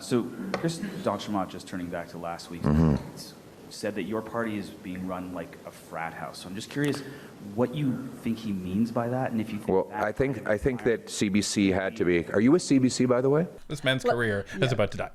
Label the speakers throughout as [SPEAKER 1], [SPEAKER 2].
[SPEAKER 1] So Chris d'Entremont, just turning back to last week's debates, said that your party is being run like a frat house. So I'm just curious what you think he means by that, and if you think
[SPEAKER 2] Well, I think that CBC had to be. Are you with CBC, by the way?
[SPEAKER 3] This man's career is about to die.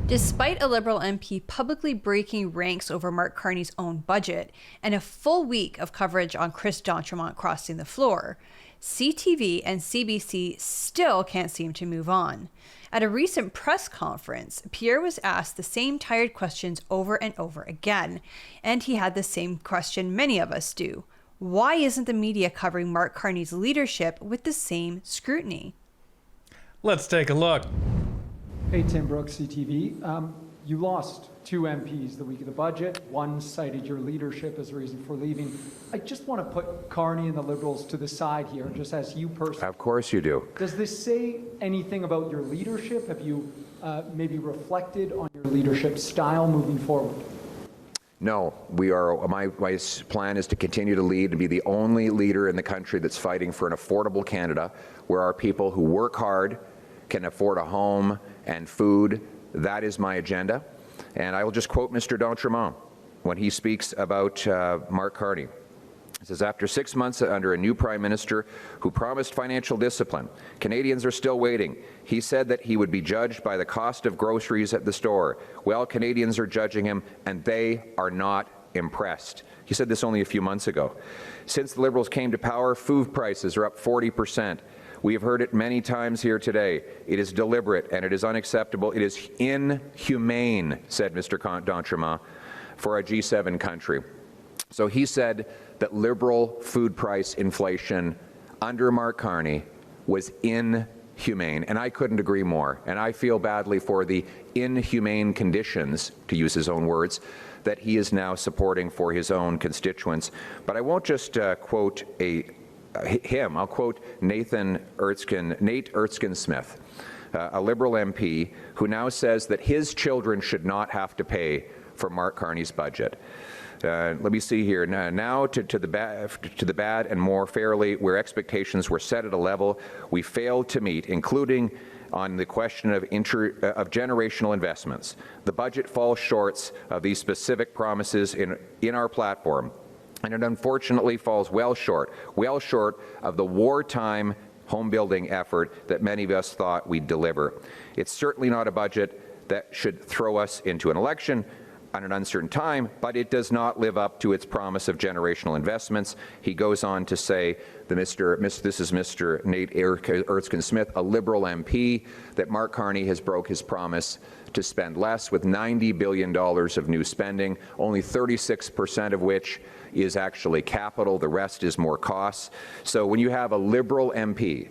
[SPEAKER 4] Despite a Liberal MP publicly breaking ranks over Mark Carney's own budget and a full week of coverage on Chris d'Entremont crossing the floor, CTV and CBC still can't seem to move on. At a recent press conference, Pierre was asked the same tired questions over and over again, and he had the same question many of us do. Why isn't the media covering Mark Carney's leadership with the same scrutiny?
[SPEAKER 3] Let's take a look.
[SPEAKER 5] Hey, Tim Brooks, CTV. You lost 2 MPs the week of the budget. One cited your leadership as a reason for leaving. I just want to put Carney and the Liberals to the side here, just as you personally.
[SPEAKER 2] Of course you do.
[SPEAKER 5] Does this say anything about your leadership? Have you maybe reflected on your leadership style moving forward?
[SPEAKER 2] No, we are. My plan is to continue to lead and be the only leader in the country that's fighting for an affordable Canada, where our people who work hard can afford a home and food. That is my agenda. And I will just quote Mr. d'Entremont when he speaks about Mark Carney. He says, after 6 months under a new Prime Minister who promised financial discipline, Canadians are still waiting. He said that he would be judged by the cost of groceries at the store. Well, Canadians are judging him, and they are not impressed. He said this only a few months ago. Since the Liberals came to power, food prices are up 40%. We have heard it many times here today. It is deliberate and it is unacceptable. It is inhumane, said Mr. d'Entremont, for a G7 country. So he said that Liberal food price inflation under Mark Carney was inhumane, and I couldn't agree more. And I feel badly for the inhumane conditions, to use his own words, that he is now supporting for his own constituents. But I won't just quote him. I'll quote Nate Erskine-Smith, a Liberal MP, who now says that his children should not have to pay for Mark Carney's budget. Let me see here. Now to the bad and more fairly, where expectations were set at a level we failed to meet, including on the question of generational investments. The budget falls short of these specific promises in our platform. And it unfortunately falls well short of the wartime home building effort that many of us thought we'd deliver. It's certainly not a budget that should throw us into an election at an uncertain time, but it does not live up to its promise of generational investments. He goes on to say, this is Mr. Nate Erskine-Smith, a Liberal MP, that Mark Carney has broke his promise to spend less, with $90 billion of new spending, only 36% of which is actually capital. The rest is more costs. So when you have a Liberal MP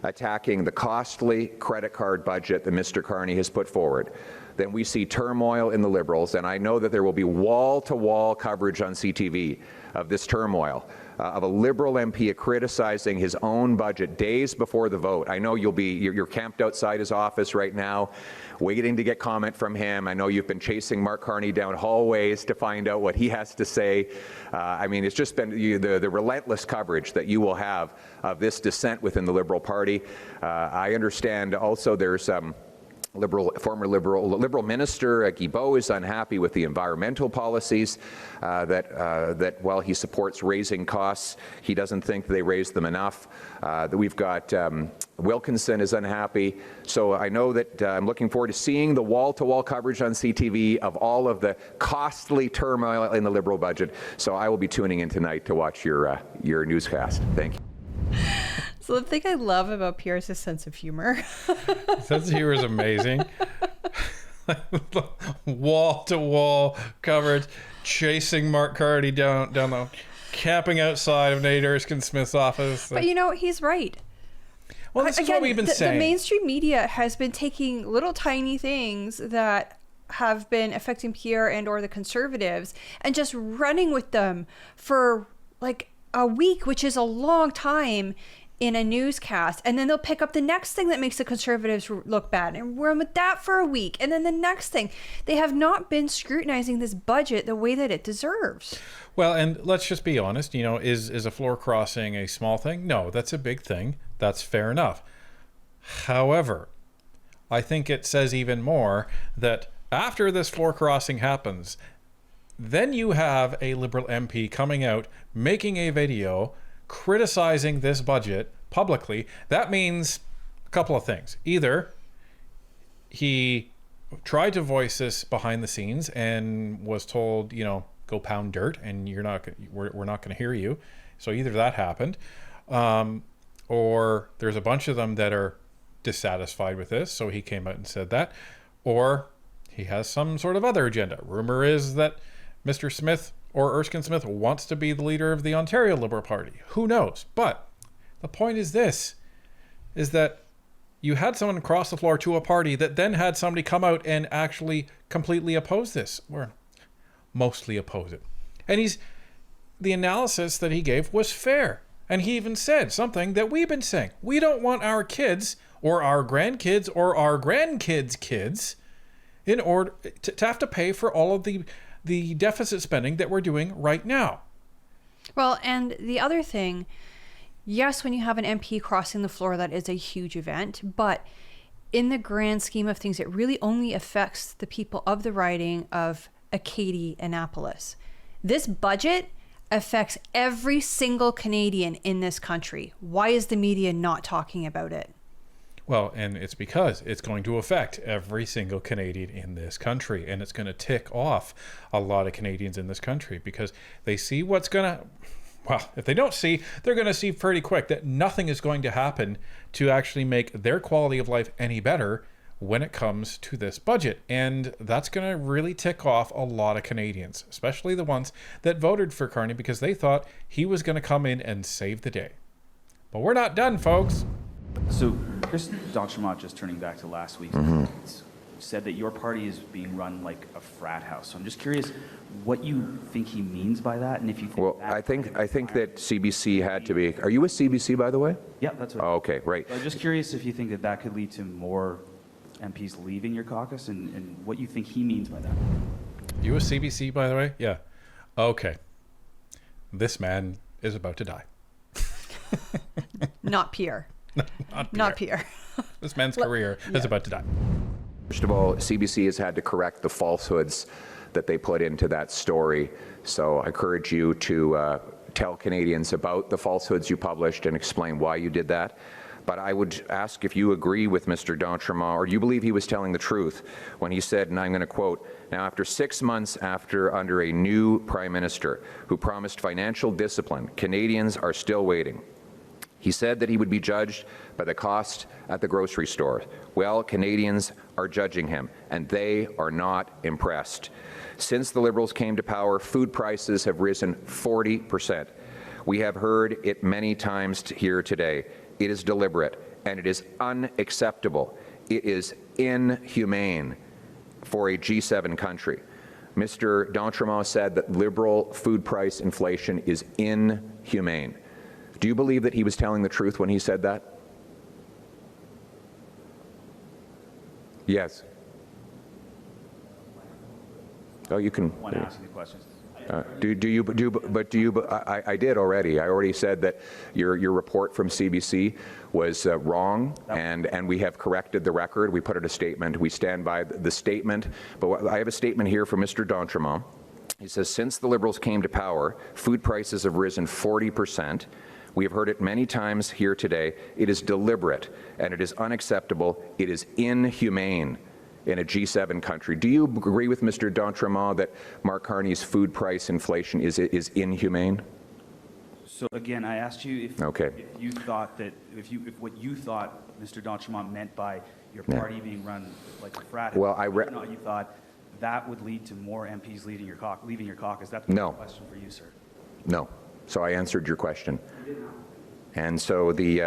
[SPEAKER 2] attacking the costly credit card budget that Mr. Carney has put forward, then we see turmoil in the Liberals, and I know that there will be wall-to-wall coverage on CTV of this turmoil, of a Liberal MP criticizing his own budget days before the vote. I know you're camped outside his office right now, waiting to get comment from him. I know you've been chasing Mark Carney down hallways to find out what he has to say. I mean, it's just been the relentless coverage that you will have of this dissent within the Liberal Party. I understand also there's former Liberal Minister Guilbeault is unhappy with the environmental policies that while he supports raising costs, he doesn't think they raise them enough. We've got Wilkinson is unhappy. So I know that I'm looking forward to seeing the wall-to-wall coverage on CTV of all of the costly turmoil in the Liberal budget. So I will be tuning in tonight to watch your newscast. Thank you.
[SPEAKER 4] So the thing I love about Pierre is his sense of humor.
[SPEAKER 3] Sense of humor is amazing. Wall-to-wall coverage, chasing Mark Carney down the, camping outside of Nate Erskine-Smith's office.
[SPEAKER 4] But you know, he's right.
[SPEAKER 3] Well, this is what we've been saying.
[SPEAKER 4] The mainstream media has been taking little tiny things that have been affecting Pierre and or the Conservatives and just running with them for like a week, which is a long time, in a newscast, and then they'll pick up the next thing that makes the Conservatives look bad and run with that for a week, and then the next thing. They have not been scrutinizing this budget the way that it deserves.
[SPEAKER 3] Well, and let's just be honest, is a floor crossing a small thing? No, that's a big thing. That's fair enough. However, I think it says even more that after this floor crossing happens, then you have a Liberal MP coming out, making a video, criticizing this budget publicly. That means a couple of things. Either he tried to voice this behind the scenes and was told, go pound dirt and we're not going to hear you. So either that happened, or there's a bunch of them that are dissatisfied with this, so he came out and said that, or he has some sort of other agenda. Rumor is that Mr. Smith or Erskine Smith wants to be the leader of the Ontario Liberal Party. Who knows? But the point is this, is that you had someone cross the floor to a party that then had somebody come out and actually completely oppose this, or mostly oppose it. And the analysis that he gave was fair. And he even said something that we've been saying. We don't want our kids or our grandkids or our grandkids' kids in order to have to pay for all of the deficit spending that we're doing right now.
[SPEAKER 4] Well, and the other thing, yes, when you have an MP crossing the floor, that is a huge event, but in the grand scheme of things, it really only affects the people of the riding of Acadie, Annapolis. This budget affects every single Canadian in this country. Why is the media not talking about it?
[SPEAKER 3] Well, and it's because it's going to affect every single Canadian in this country, and it's going to tick off a lot of Canadians in this country because they see what's going to, well, if they don't see, they're going to see pretty quick that nothing is going to happen to actually make their quality of life any better when it comes to this budget. And that's going to really tick off a lot of Canadians, especially the ones that voted for Carney because they thought he was going to come in and save the day. But we're not done, folks.
[SPEAKER 1] So Chris d'Entremont, just turning back to last week, said that your party is being run like a frat house. So I'm just curious what you think he means by that, and if you think
[SPEAKER 2] Well, I think that CBC had to be. Are you with CBC, by the way?
[SPEAKER 1] Yeah, that's right.
[SPEAKER 2] Oh, okay, right.
[SPEAKER 1] So I'm just curious if you think that could lead to more MPs leaving your caucus, and what you think he means by that.
[SPEAKER 3] You with CBC, by the way? Yeah. Okay. This man is about to die.
[SPEAKER 4] Not Pierre. Not Pierre.
[SPEAKER 3] This man's career is about to die.
[SPEAKER 2] First of all, CBC has had to correct the falsehoods that they put into that story. So I encourage you to tell Canadians about the falsehoods you published and explain why you did that. But I would ask if you agree with Mr. d'Entremont, or you believe he was telling the truth when he said, and I'm going to quote, "Now, after 6 months under a new Prime Minister who promised financial discipline, Canadians are still waiting. He said that he would be judged by the cost at the grocery store. Well, Canadians are judging him, and they are not impressed. Since the Liberals came to power, food prices have risen 40%. We have heard it many times here today. It is deliberate, and it is unacceptable. It is inhumane for a G7 country." Mr. d'Entremont said that Liberal food price inflation is inhumane. Do you believe that he was telling the truth when he said that? Yes. Oh, you can.
[SPEAKER 1] When asking the questions.
[SPEAKER 2] I did already. I already said that your report from CBC was wrong, and we have corrected the record. We put out a statement. We stand by the statement. But I have a statement here from Mr. d'Entremont. He says, since the Liberals came to power, food prices have risen 40%. We have heard it many times here today. It is deliberate, and it is unacceptable. It is inhumane in a G7 country. Do you agree with Mr. d'Entremont that Mark Carney's food price inflation is inhumane?
[SPEAKER 1] So again, I asked you if you thought that if what you thought Mr. d'Entremont meant by your party being run like a frat house, whether or not you thought that would lead to more MPs leaving your caucus. That's a question for you, sir.
[SPEAKER 2] No. So I answered your question. And so the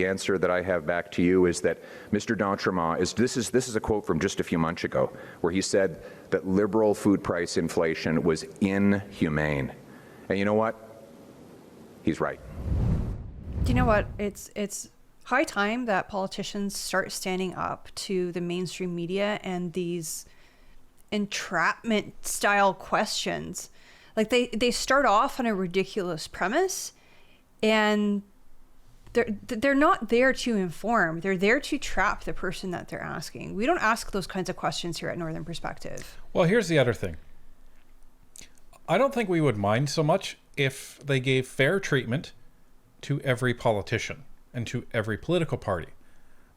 [SPEAKER 2] answer that I have back to you is that Mr. d'Entremont this is a quote from just a few months ago, where he said that Liberal food price inflation was inhumane. And you know what? He's right.
[SPEAKER 4] you know what? It's high time that politicians start standing up to the mainstream media and these entrapment style questions. Like they start off on a ridiculous premise, and they're not there to inform. They're there to trap the person that they're asking. We don't ask those kinds of questions here at Northern Perspective.
[SPEAKER 3] Well, here's the other thing. I don't think we would mind so much if they gave fair treatment to every politician and to every political party.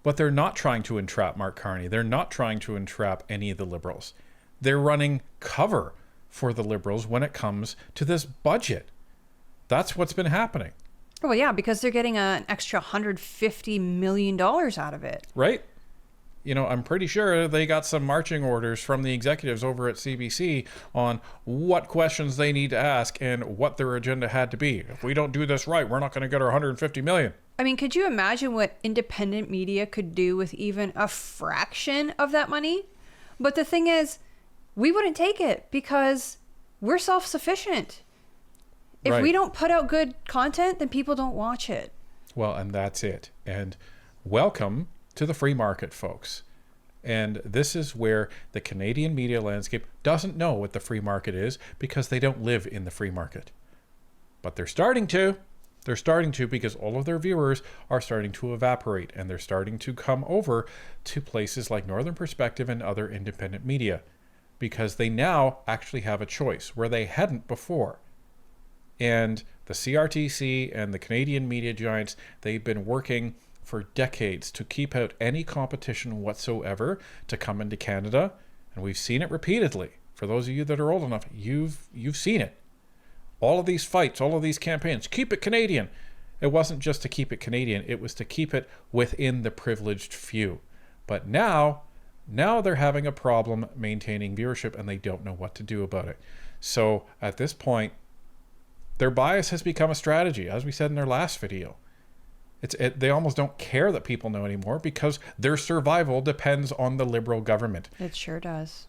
[SPEAKER 3] But they're not trying to entrap Mark Carney. They're not trying to entrap any of the Liberals. They're running cover for the Liberals when it comes to this budget. That's what's been happening.
[SPEAKER 4] Well, yeah, because they're getting an extra $150 million out of it.
[SPEAKER 3] Right? You know, I'm pretty sure they got some marching orders from the executives over at CBC on what questions they need to ask and what their agenda had to be. If we don't do this right, we're not going to get our $150 million.
[SPEAKER 4] I mean, could you imagine what independent media could do with even a fraction of that money? But the thing is, we wouldn't take it because we're self-sufficient. If we don't put out good content, then people don't watch it.
[SPEAKER 3] Well, and that's it. And welcome to the free market, folks. And this is where the Canadian media landscape doesn't know what the free market is because they don't live in the free market. But they're starting to. They're starting to, because all of their viewers are starting to evaporate, and they're starting to come over to places like Northern Perspective and other independent media because they now actually have a choice where they hadn't before. And the CRTC and the Canadian media giants, they've been working for decades to keep out any competition whatsoever to come into Canada. And we've seen it repeatedly. For those of you that are old enough, you've seen it. All of these fights, all of these campaigns, keep it Canadian. It wasn't just to keep it Canadian, it was to keep it within the privileged few. But now they're having a problem maintaining viewership and they don't know what to do about it. So at this point, their bias has become a strategy, as we said in their last video. They almost don't care that people know anymore because their survival depends on the Liberal government.
[SPEAKER 4] It sure does.